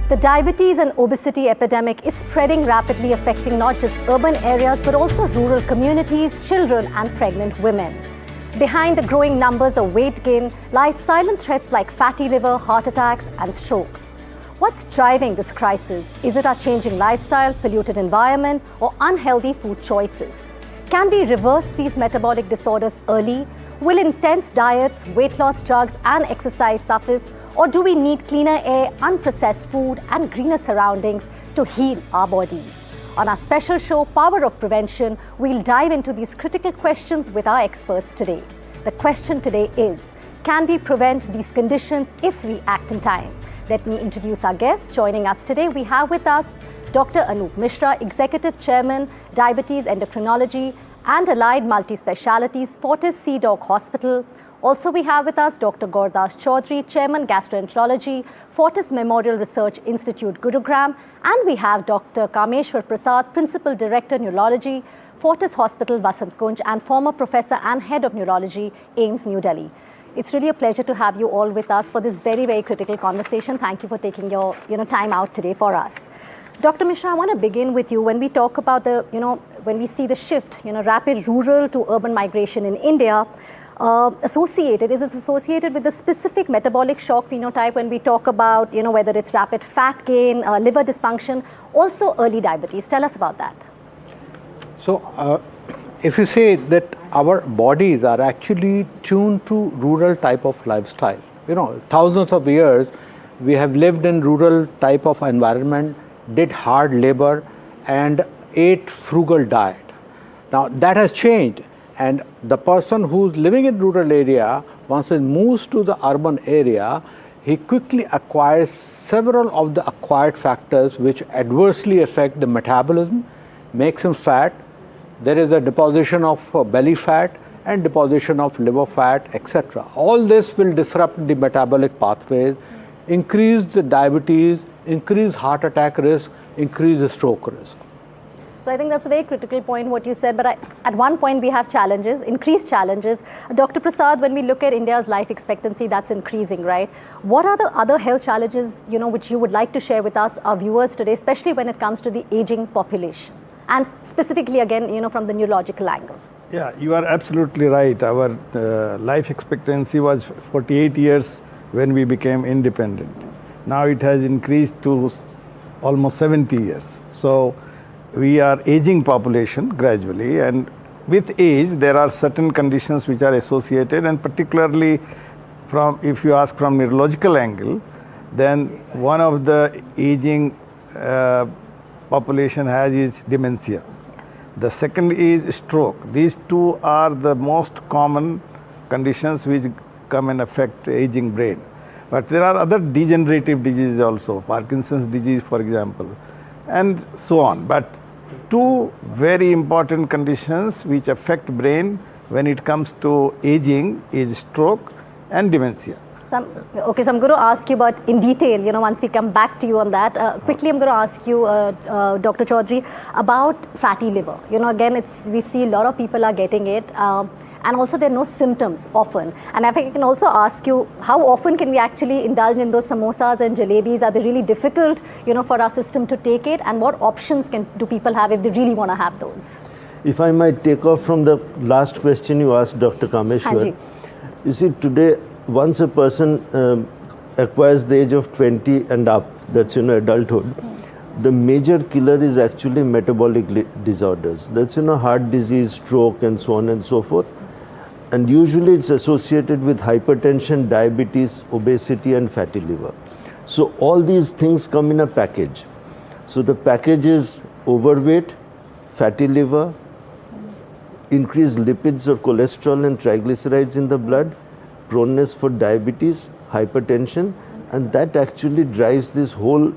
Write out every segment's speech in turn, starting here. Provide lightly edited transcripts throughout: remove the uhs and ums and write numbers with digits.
The diabetes and obesity epidemic is spreading rapidly, affecting not just urban areas but also rural communities, children and pregnant women. Behind the growing numbers of weight gain lie silent threats like fatty liver, heart attacks and strokes. What's driving this crisis? Is it our changing lifestyle, polluted environment or unhealthy food choices? Can we reverse these metabolic disorders early? Will intense diets, weight loss drugs and exercise suffice? Or do we need cleaner air, unprocessed food and greener surroundings to heal our bodies? On our special show, Power of Prevention, we'll dive into these critical questions with our experts today. The question today is, can we prevent these conditions if we act in time? Let me introduce our guests. Joining us today, we have with us Dr. Anup Mishra, Executive Chairman, Diabetes Endocrinology and Allied Multi-Specialities, Fortis-CDOC Hospital. Also, we have with us Dr. Gurdas Chaudhary, Chairman, Gastroenterology, Fortis Memorial Research Institute, Gurugram. And we have Dr. Kameshwar Prasad, Principal Director, Neurology, Fortis Hospital, Vasant Kunj, and former Professor and Head of Neurology, AIIMS, New Delhi. It's really a pleasure to have you all with us for this very, very critical conversation. Thank you for taking your time out today for us. Dr. Mishra, I want to begin with you. When we talk about when we see the shift, rapid rural to urban migration in India, is it associated with the specific metabolic shock phenotype when we talk about, whether it's rapid fat gain, liver dysfunction, also early diabetes? Tell us about that. So, if you say that our bodies are actually tuned to rural type of lifestyle, thousands of years we have lived in rural type of environment, did hard labor and ate frugal diet. Now that has changed, and the person who's living in rural area, once he moves to the urban area, he quickly acquires several of the acquired factors which adversely affect the metabolism, makes him fat. There is a deposition of belly fat and deposition of liver fat, etc. All this will disrupt the metabolic pathways, increase the diabetes, increase heart attack risk, increase the stroke risk. So I think that's a very critical point what you said, but at one point we have challenges, increased challenges. Dr. Prasad, when we look at India's life expectancy, that's increasing, right? What are the other health challenges, which you would like to share with us, our viewers today, especially when it comes to the aging population? And specifically again, from the neurological angle. Yeah, you are absolutely right. Our life expectancy was 48 years when we became independent. Now it has increased to almost 70 years. So we are aging population gradually, and with age there are certain conditions which are associated, and particularly if you ask from neurological angle, then one of the aging population has is dementia. The second is stroke. These two are the most common conditions which come and affect aging brain. But there are other degenerative diseases also, Parkinson's disease for example, and so on. But two very important conditions which affect brain when it comes to aging is stroke and dementia. So I'm going to ask you about in detail, once we come back to you on that. Quickly, I'm going to ask you, Dr. Chaudhary, about fatty liver. Again, we see a lot of people are getting it. And also there are no symptoms often. And I think I can also ask you, how often can we actually indulge in those samosas and jalebis? Are they really difficult, for our system to take it? And what options do people have if they really want to have those? If I might take off from the last question you asked, Dr. Kameshwar. You see, today, once a person acquires the age of 20 and up, that's adulthood, the major killer is actually metabolic disorders. That's heart disease, stroke and so on and so forth. And usually it's associated with hypertension, diabetes, obesity and fatty liver. So all these things come in a package. So the package is overweight, fatty liver, increased lipids or cholesterol and triglycerides in the blood, proneness for diabetes, hypertension, and that actually drives this whole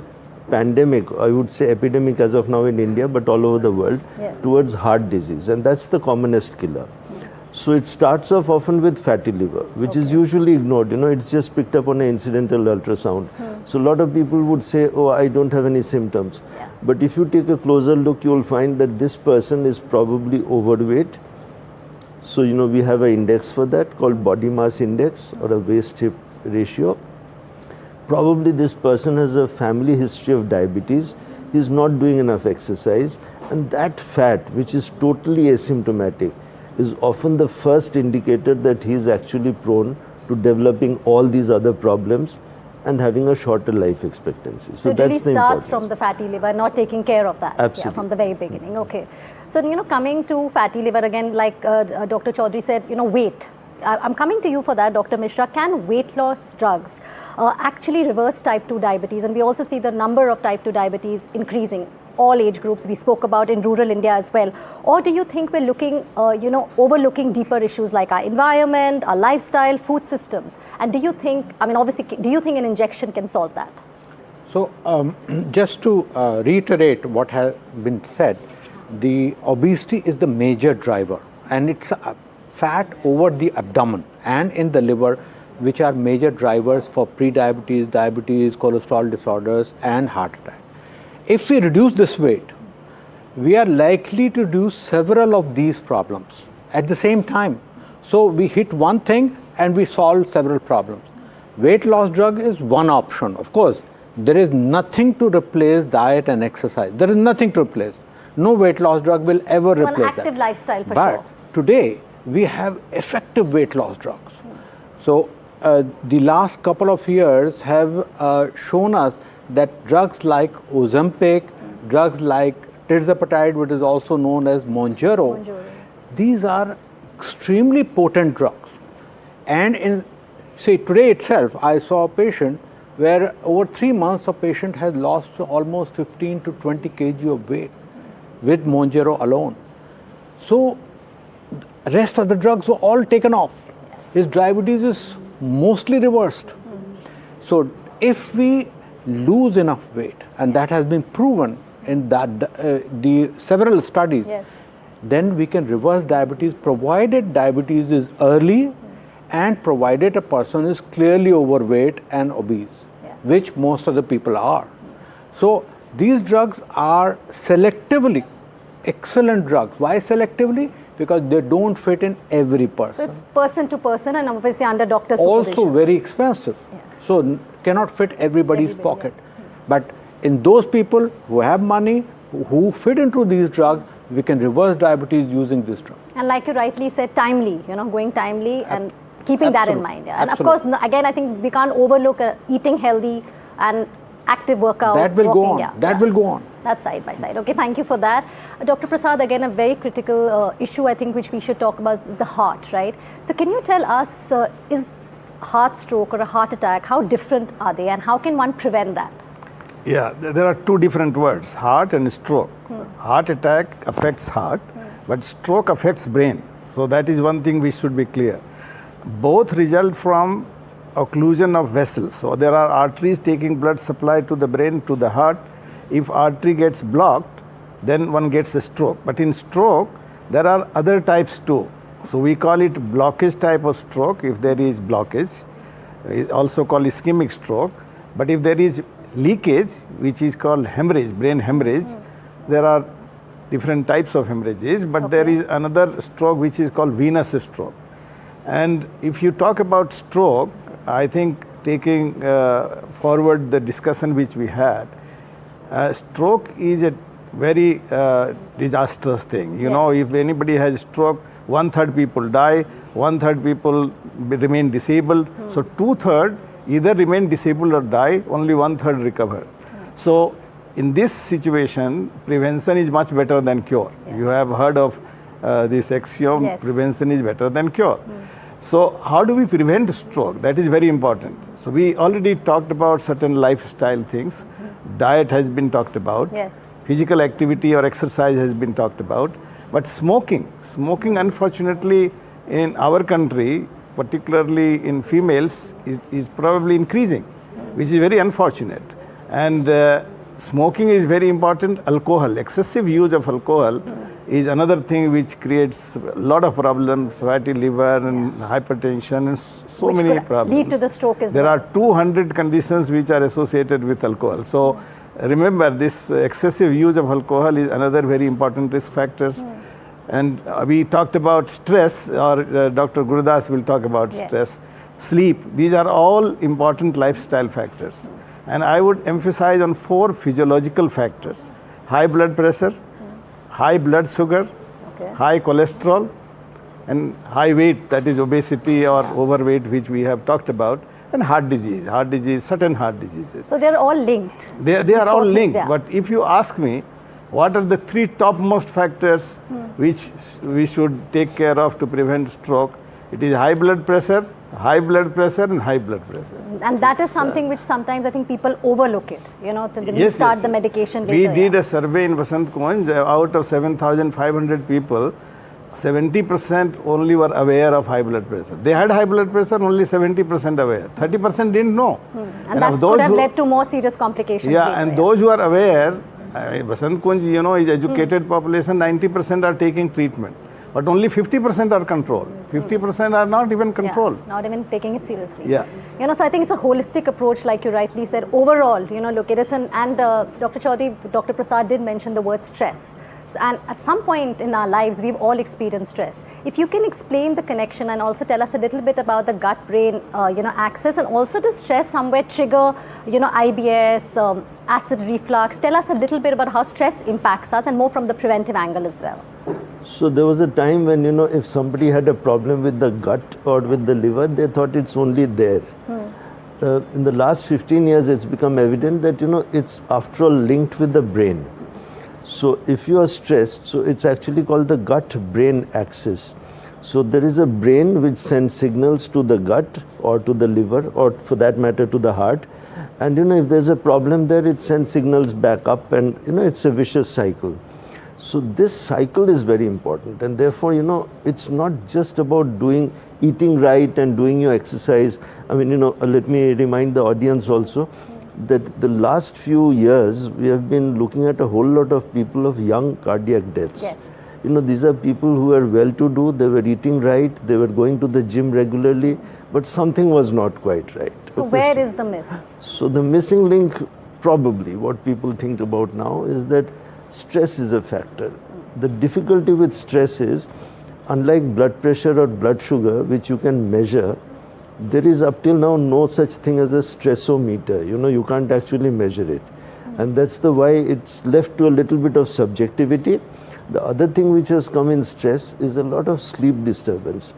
pandemic, I would say epidemic as of now in India, but all over the world, towards heart disease, and that's the commonest killer. So it starts off often with fatty liver, which is usually ignored. It's just picked up on an incidental ultrasound. So a lot of people would say, oh, I don't have any symptoms. But if you take a closer look, you will find that this person is probably overweight. So, we have an index for that called body mass index or a waist hip ratio. probably this person has a family history of diabetes, he's not doing enough exercise, and that fat, which is totally asymptomatic, is often the first indicator that he is actually prone to developing all these other problems and having a shorter life expectancy. So it really starts from the fatty liver, not taking care of that. Absolutely. Yeah, from the very beginning. Okay. So, coming to fatty liver again, like Dr. Chaudhary said, weight. I'm coming to you for that, Dr. Mishra. Can weight loss drugs actually reverse type 2 diabetes? And we also see the number of type 2 diabetes increasing, all age groups we spoke about in rural India as well. Or do you think we're looking, overlooking deeper issues like our environment, our lifestyle, food systems? And do you think, obviously, do you think an injection can solve that? So, just to reiterate what has been said, the obesity is the major driver, and it's fat over the abdomen and in the liver, which are major drivers for pre-diabetes, diabetes, cholesterol disorders, and heart attack. If we reduce this weight, we are likely to reduce several of these problems at the same time. So we hit one thing and we solve several problems. Weight loss drug is one option. Of course, there is nothing to replace diet and exercise. There is nothing to replace. No weight loss drug will ever replace that. So an active lifestyle for sure. But today, we have effective weight loss drugs. So the last couple of years have shown us that drugs like Ozempic, drugs like tirzepatide, which is also known as Mounjaro, these are extremely potent drugs. And today itself, I saw a patient where over 3 months, a patient has lost almost 15 to 20 kg of weight with Mounjaro alone. So, rest of the drugs were all taken off. His diabetes is mostly reversed. So, if we lose enough weight, and that has been proven in the several studies, then we can reverse diabetes, provided diabetes is early and provided a person is clearly overweight and obese, which most of the people are. So these drugs are selectively excellent drugs. Why selectively? Because they don't fit in every person. So it's person to person and obviously under doctor's supervision. Also very expensive. So cannot fit everybody's pocket. But in those people who have money, who fit into these drugs, we can reverse diabetes using this drug. And like you rightly said, timely, going timely and keeping that in mind. And of course, again, I think we can't overlook eating healthy and active workout. That will go on. That will go on. That's side by side. Okay, thank you for that. Dr. Prasad, again, a very critical issue I think which we should talk about is the heart, right? So can you tell us, is heart stroke or a heart attack, how different are they and how can one prevent that? Yeah, there are two different words, heart and stroke. Heart attack affects heart, but stroke affects brain. So that is one thing we should be clear. Both result from occlusion of vessels. So there are arteries taking blood supply to the brain, to the heart. If artery gets blocked, then one gets a stroke. But in stroke, there are other types too. So we call it blockage type of stroke if there is blockage. It's also called ischemic stroke. But if there is leakage, which is called hemorrhage, brain hemorrhage, there are different types of hemorrhages, but there is another stroke which is called venous stroke. And if you talk about stroke, I think taking forward the discussion which we had, stroke is a very disastrous thing. You know, if anybody has stroke, 1/3 people die, 1/3 people remain disabled. So 2/3 either remain disabled or die, only 1/3 recover. So in this situation, prevention is much better than cure. You have heard of this axiom, prevention is better than cure. So how do we prevent stroke? That is very important. So we already talked about certain lifestyle things. Diet has been talked about. Physical activity or exercise has been talked about. But smoking unfortunately in our country, particularly in females, is probably increasing, which is very unfortunate. And smoking is very important. Alcohol, excessive use of alcohol is another thing which creates a lot of problems, fatty liver and hypertension and so which many problems. Lead to the stroke as well. There are 200 conditions which are associated with alcohol. So remember, this excessive use of alcohol is another very important risk factors. And we talked about stress, or Dr. Gurudas will talk about stress. sleep, these are all important lifestyle factors. And I would emphasize on 4 physiological factors: high blood pressure, high blood sugar, high cholesterol, and high weight, that is obesity or overweight, which we have talked about, and heart disease, certain heart diseases. So they're all linked. They are all linked. Yeah. But if you ask me, what are the 3 topmost factors which we should take care of to prevent stroke? It is high blood pressure, and high blood pressure. And that is something which sometimes I think people overlook it. You know, when you start the medication later. We did a survey in Vasant Kunj. Out of 7,500 people, 70% only were aware of high blood pressure. They had high blood pressure, only 70% aware. 30% didn't know. And that could have led to more serious complications. Yeah, and those who are aware, Vasant Kunj, you know, is educated population, 90% are taking treatment. But only 50% are controlled. 50% are not even controlled. Yeah, not even taking it seriously. Yeah. You know, so I think it's a holistic approach, like you rightly said. Overall, you know, look at it. And Dr. Chaudhary, Dr. Prasad did mention the word stress. So, and at some point in our lives, we've all experienced stress. If you can explain the connection and also tell us a little bit about the gut-brain, axis, and also does stress somewhere trigger, IBS, acid reflux? Tell us a little bit about how stress impacts us and more from the preventive angle as well. So there was a time when, if somebody had a problem with the gut or with the liver, they thought it's only there. In the last 15 years, it's become evident that, it's after all linked with the brain. So if you are stressed, so it's actually called the gut-brain axis. So there is a brain which sends signals to the gut or to the liver or for that matter to the heart. And, if there's a problem there, it sends signals back up and, it's a vicious cycle. So this cycle is very important, and therefore, it's not just about eating right and doing your exercise. I mean, let me remind the audience also that the last few years, we have been looking at a whole lot of people of young cardiac deaths. Yes. These are people who are well-to-do, they were eating right, they were going to the gym regularly, but something was not quite right. So where is the miss? So the missing link, probably, what people think about now is that stress is a factor. The difficulty with stress is, unlike blood pressure or blood sugar, which you can measure, there is up till now no such thing as a stressometer. You can't actually measure it. And that's the why it's left to a little bit of subjectivity. The other thing which has come in stress is a lot of sleep disturbance.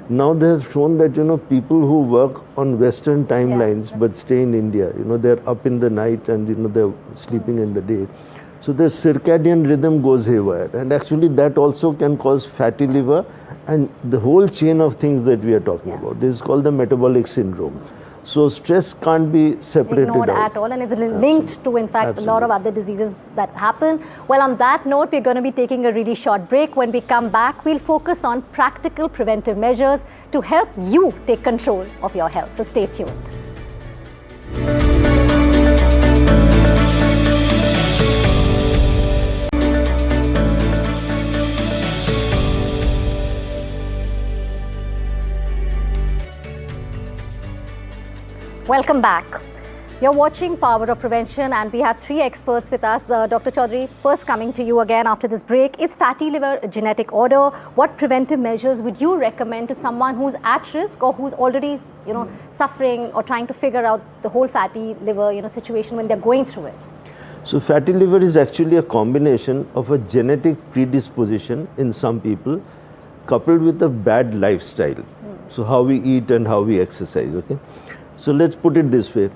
Now they have shown that, people who work on Western timelines but stay in India, they're up in the night and, they're sleeping in the day. So the circadian rhythm goes haywire, and actually that also can cause fatty liver and the whole chain of things that we are talking about. This is called the metabolic syndrome. So stress can't be separated ignored out. at all, and it's linked to, in fact, a lot of other diseases that happen. Well, on that note, we're going to be taking a really short break. When we come back, we'll focus on practical preventive measures to help you take control of your health. So stay tuned. Welcome back. You're watching Power of Prevention, and we have 3 experts with us. Dr. Chaudhary, first coming to you again after this break. Is fatty liver a genetic order? What preventive measures would you recommend to someone who's at risk or who's already, suffering or trying to figure out the whole fatty liver, situation when they're going through it? So fatty liver is actually a combination of a genetic predisposition in some people coupled with a bad lifestyle. So how we eat and how we exercise, okay? So let's put it this way.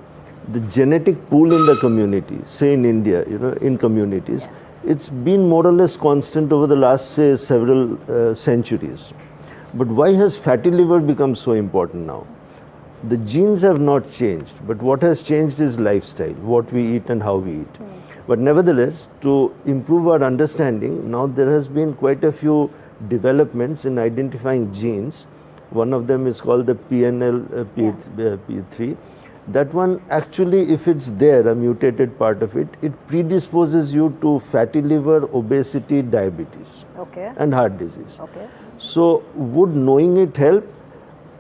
The genetic pool in the community, say in India, in communities, it's been more or less constant over the last, say, several centuries. But why has fatty liver become so important now? The genes have not changed, but what has changed is lifestyle, what we eat and how we eat. But nevertheless, to improve our understanding, now there has been quite a few developments in identifying genes. One of them is called the PNL-P3. That one actually, if it's there, a mutated part of it, it predisposes you to fatty liver, obesity, diabetes, and heart disease. So would knowing it help?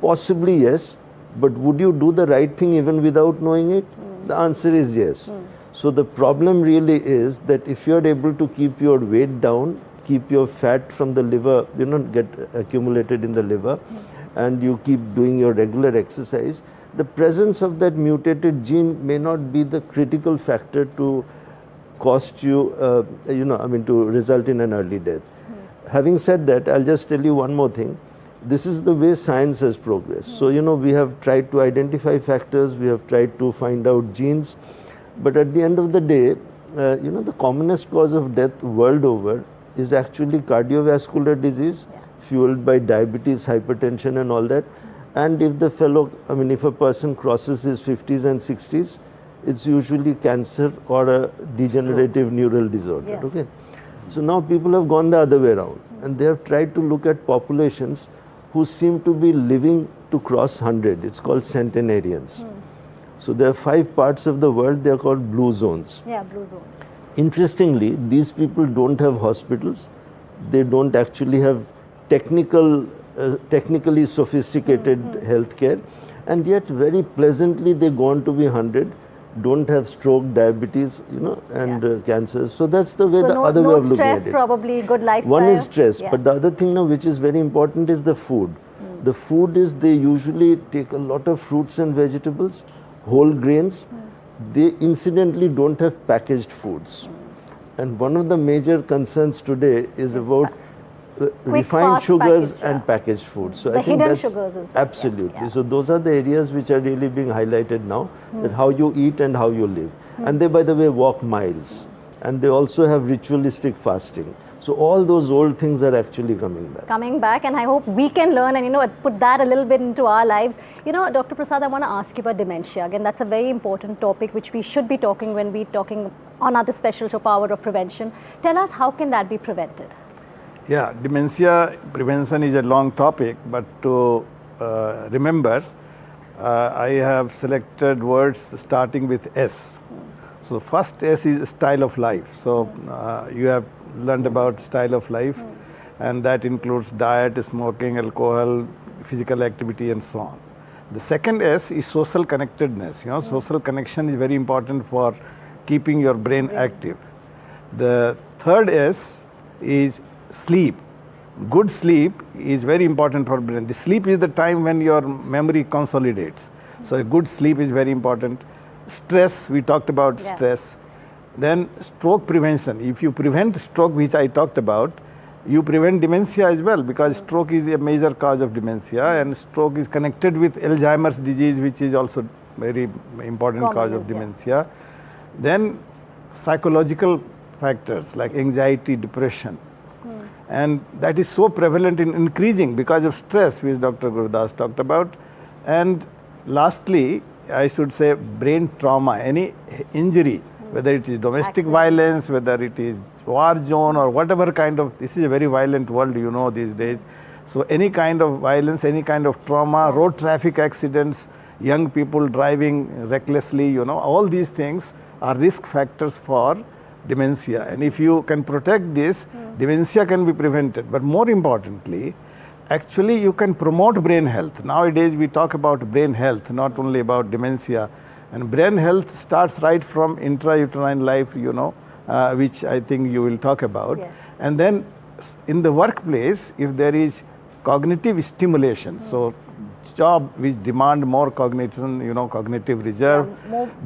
Possibly yes, but would you do the right thing even without knowing it? The answer is yes. So the problem really is that if you're able to keep your weight down, keep your fat from the liver, get accumulated in the liver, and you keep doing your regular exercise, the presence of that mutated gene may not be the critical factor to cost you, to result in an early death. Having said that, I'll just tell you one more thing. This is the way science has progressed. So, we have tried to identify factors, we have tried to find out genes, but at the end of the day, the commonest cause of death world over is actually cardiovascular disease, fueled by diabetes, hypertension and all that. And if if a person crosses his 50s and 60s, it's usually cancer or a degenerative neural disorder. Yeah. Okay. So now people have gone the other way around, and they have tried to look at populations who seem to be living to cross 100. It's called centenarians. So there are 5 parts of the world, they are called blue zones. Yeah, blue zones. Interestingly, these people don't have hospitals. They don't actually have technically sophisticated healthcare, and yet very pleasantly they go on to be 100, don't have stroke, diabetes, and cancer. So that's the way, the other way of looking at it. No stress, probably, good lifestyle. One is stress, but the other thing now which is very important is the food. The food is, they usually take a lot of fruits and vegetables, whole grains. They incidentally don't have packaged foods. And one of the major concerns today is about refined sugars and packaged foods. So the I think hidden that's sugars as well. absolutely. So those are the areas which are really being highlighted now, that how you eat and how you live. And they, by the way, walk miles. And they also have ritualistic fasting. So all those old things are actually coming back. Coming back, and I hope we can learn and put that a little bit into our lives. Dr. Prasad, I want to ask you about dementia. Again, that's a very important topic which we should be talking when we're talking on our special show, Power of Prevention. Tell us, how can that be prevented? Yeah, dementia prevention is a long topic, but to remember, I have selected words starting with S. So first S is style of life. So you have learned about style of life, and that includes diet, smoking, alcohol, physical activity and so on. The second S is social connectedness. Social connection is very important for keeping your brain active. The third S is sleep. Good sleep is very important for brain. The sleep is the time when your memory consolidates. So a good sleep is very important. Stress, we talked about stress. Then stroke prevention. If you prevent stroke, which I talked about, you prevent dementia as well, because stroke is a major cause of dementia, and stroke is connected with Alzheimer's disease, which is also very important cause of dementia. Then psychological factors like anxiety, depression. And that is so prevalent in increasing because of stress, which Dr. Gurudas talked about. And lastly, I should say brain trauma, any injury, whether it is domestic violence, whether it is war zone or whatever kind of, this is a very violent world, these days. So any kind of violence, any kind of trauma, road traffic accidents, young people driving recklessly, all these things are risk factors for dementia. And if you can protect this, dementia can be prevented. But more importantly, actually you can promote brain health. Nowadays we talk about brain health, not only about dementia. And brain health starts right from intrauterine life, which I think you will talk about. Yes. And then in the workplace, if there is cognitive stimulation, so job which demand more cognition, cognitive reserve,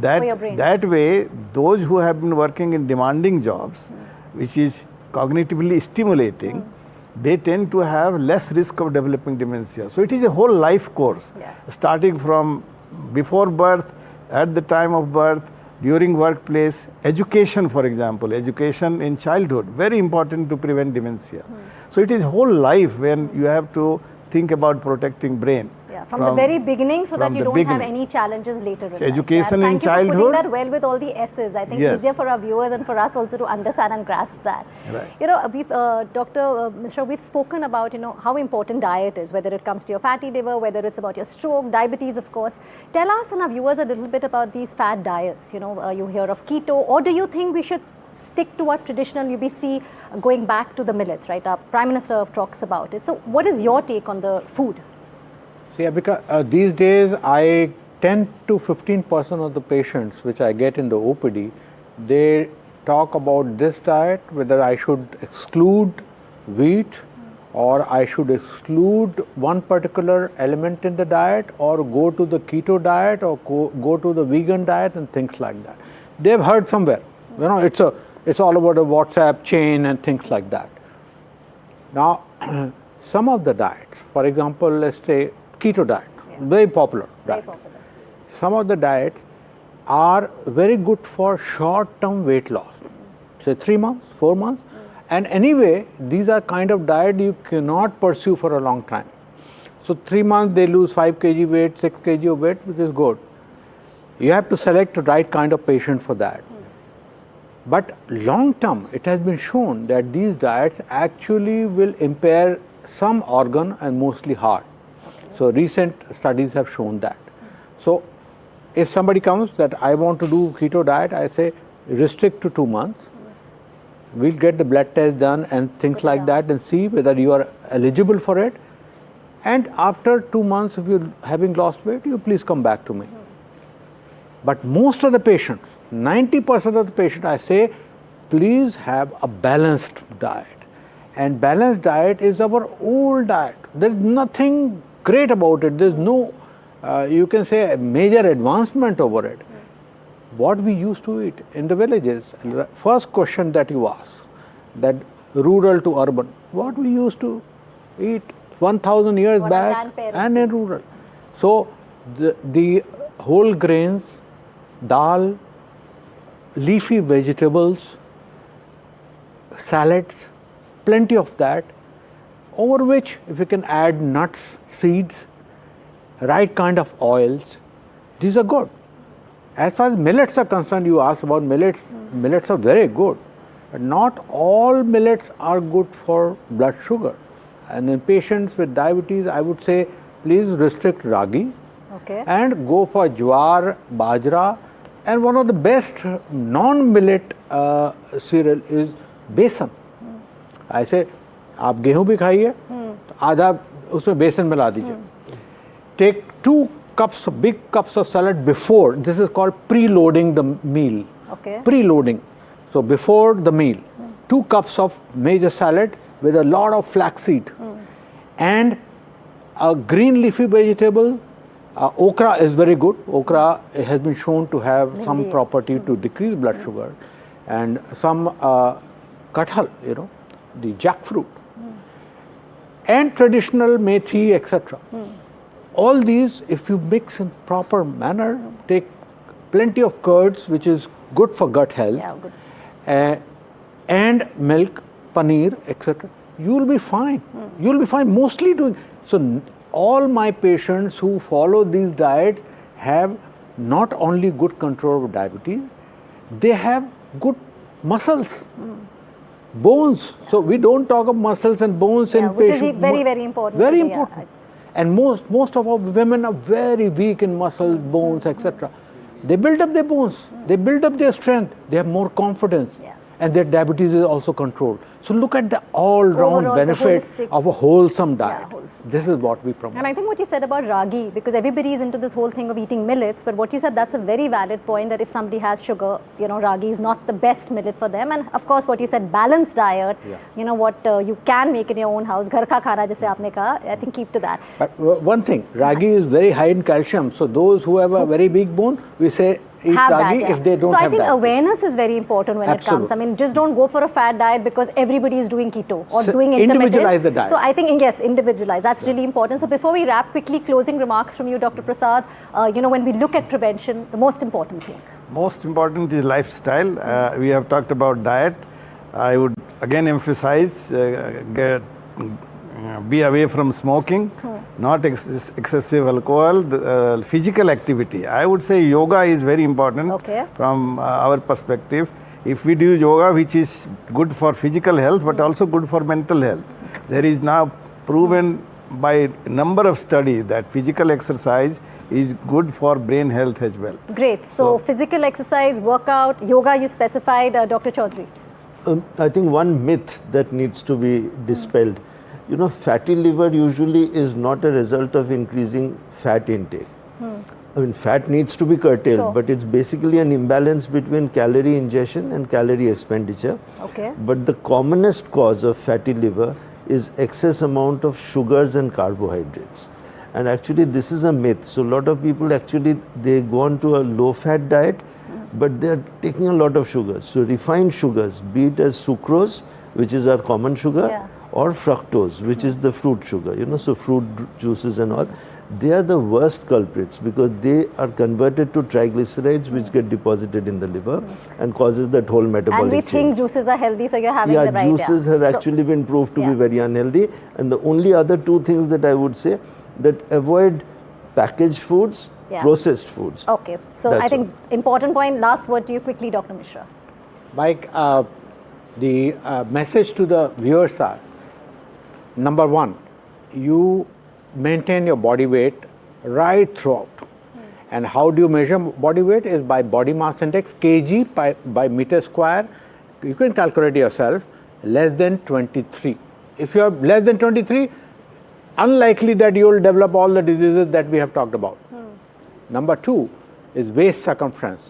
that way those who have been working in demanding jobs, which is cognitively stimulating, they tend to have less risk of developing dementia. So it is a whole life course, starting from before birth, at the time of birth, during workplace, education, for example, education in childhood, very important to prevent dementia. So it is whole life when you have to think about protecting brain. From the very beginning, so that you don't have any challenges later in life. Education in childhood. Thank you for putting that well with all the S's. I think easier for our viewers and for us also to understand and grasp that. Right. We've, Dr. Mishra, we've spoken about, how important diet is, whether it comes to your fatty liver, whether it's about your stroke, diabetes, of course. Tell us and our viewers a little bit about these fad diets. You hear of keto, or do you think we should stick to what traditional UBC, going back to the millets, right? Our Prime Minister talks about it. So what is your take on the food? Yeah, because these days 10 to 15% of the patients which I get in the OPD, they talk about this diet, whether I should exclude wheat or I should exclude one particular element in the diet, or go to the keto diet, or go to the vegan diet, and things like that. They've heard somewhere. You know, it's all about a WhatsApp chain and things like that. Now, some of the diets, for example, let's say keto diet, very popular diet. Some of the diets are very good for short-term weight loss, say 3 months, 4 months. And anyway, these are kind of diet you cannot pursue for a long time. So 3 months they lose 5 kg weight, 6 kg of weight, which is good. You have to select the right kind of patient for that. But long term, it has been shown that these diets actually will impair some organ and mostly heart. So recent studies have shown that. So if somebody comes that I want to do keto diet, I say restrict to 2 months. We'll get the blood test done and things like that, and see whether you are eligible for it. And after 2 months, if you're having lost weight, you please come back to me. But most of the patients, 90% of the patients, I say, please have a balanced diet. And balanced diet is our old diet. There's nothing great about it. There's no, you can say, a major advancement over it. What we used to eat in the villages, first question that you ask, that rural to urban, what we used to eat 1,000 years back and in rural. So the whole grains, dal, leafy vegetables, salads, plenty of that, over which if you can add nuts, seeds, right kind of oils, these are good. As far as millets are concerned, you asked about millets. Millets are very good, but not all millets are good for blood sugar. And in patients with diabetes, I would say please restrict ragi and go for jawar, bajra, and one of the best non-millet cereal is besan. I say आप गेहूं भी खाइए, आधा उसमें बेसन मिला दीजिए. Take 2 cups, big cups of salad before. This is called preloading the meal. Preloading. So before the meal, 2 cups of major salad with a lot of flaxseed and a green leafy vegetable. Okra is very good. Okra has been shown to have some property to decrease blood sugar, and some kathal, you know, the jackfruit, and traditional methi, etc. All these, if you mix in proper manner, take plenty of curds, which is good for gut health, and milk, paneer, etc., you will be fine. You will be fine. Mostly doing so. All my patients who follow these diets have not only good control of diabetes, they have good muscles, bones. So we don't talk of muscles and bones in which patients. Is very, very important. Very important. And most of our women are very weak in muscles, bones, etc. They build up their bones, they build up their strength, they have more confidence, and their diabetes is also controlled. So look at the all-round benefit of a wholesome diet. This is what we promote. And I think what you said about ragi, because everybody is into this whole thing of eating millets, but what you said, that's a very valid point, that if somebody has sugar, you know, ragi is not the best millet for them. And of course, what you said, balanced diet, you know, what you can make in your own house, ghar ka khana jaise aapne kaha, I think keep to that. But one thing, ragi is very high in calcium. So those who have a very big bone, we say eat ragi if they don't have that. So I think awareness is very important when it comes. I mean, just don't go for a fat diet because everybody is doing keto or doing intermittent. Individualize the diet. So I think, yes, individualize. That's really important. So before we wrap, quickly closing remarks from you, Dr. Prasad. You know, when we look at prevention, the most important thing. Most important is lifestyle. We have talked about diet. I would again emphasize be away from smoking, not excessive alcohol, physical activity. I would say yoga is very important from our perspective. If we do yoga, which is good for physical health, but also good for mental health. There is now proven by a number of studies that physical exercise is good for brain health as well. Great. So physical exercise, workout, yoga you specified, Dr. Chaudhary. I think one myth that needs to be dispelled. You know, fatty liver usually is not a result of increasing fat intake. I mean, fat needs to be curtailed, but it's basically an imbalance between calorie ingestion and calorie expenditure. But the commonest cause of fatty liver is excess amount of sugars and carbohydrates. And actually this is a myth. So a lot of people actually, they go on to a low-fat diet, but they are taking a lot of sugars. So refined sugars, be it as sucrose, which is our common sugar, or fructose, which is the fruit sugar, so fruit juices and all, they are the worst culprits because they are converted to triglycerides which get deposited in the liver and causes that whole metabolic And we chain. think juices are healthy, so you're having the right. Juices have actually been proved to be very unhealthy. And the only other two things that I would say, that avoid packaged foods, processed foods. Okay, so I think important point, last word to you quickly, Dr. Mishra. Mike, the message to the viewers are, number one, you maintain your body weight right throughout. And how do you measure body weight? Is by body mass index, kg by meter square. You can calculate yourself, less than 23. If you are less than 23, unlikely that you will develop all the diseases that we have talked about. Number two is waist circumference.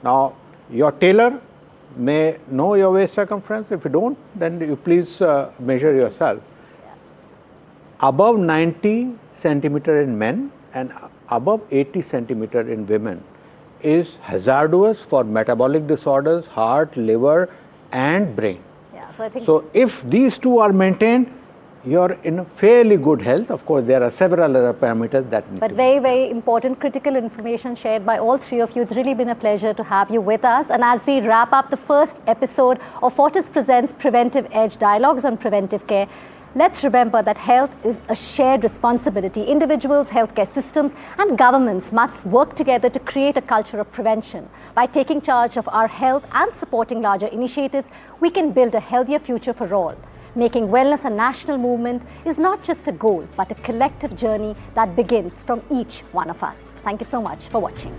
Now, your tailor may know your waist circumference. If you don't, then you please measure yourself. Above 90 centimeter in men and above 80 centimeter in women is hazardous for metabolic disorders, heart, liver, and brain. So if these two are maintained, you're in fairly good health. Of course, there are several other parameters that need to be. Very, very important critical information shared by all three of you. It's really been a pleasure to have you with us. And as we wrap up the first episode of Fortis Presents Preventive Edge Dialogues on Preventive Care, let's remember that health is a shared responsibility. Individuals, healthcare systems, and governments must work together to create a culture of prevention. By taking charge of our health and supporting larger initiatives, we can build a healthier future for all. Making wellness a national movement is not just a goal, but a collective journey that begins from each one of us. Thank you so much for watching.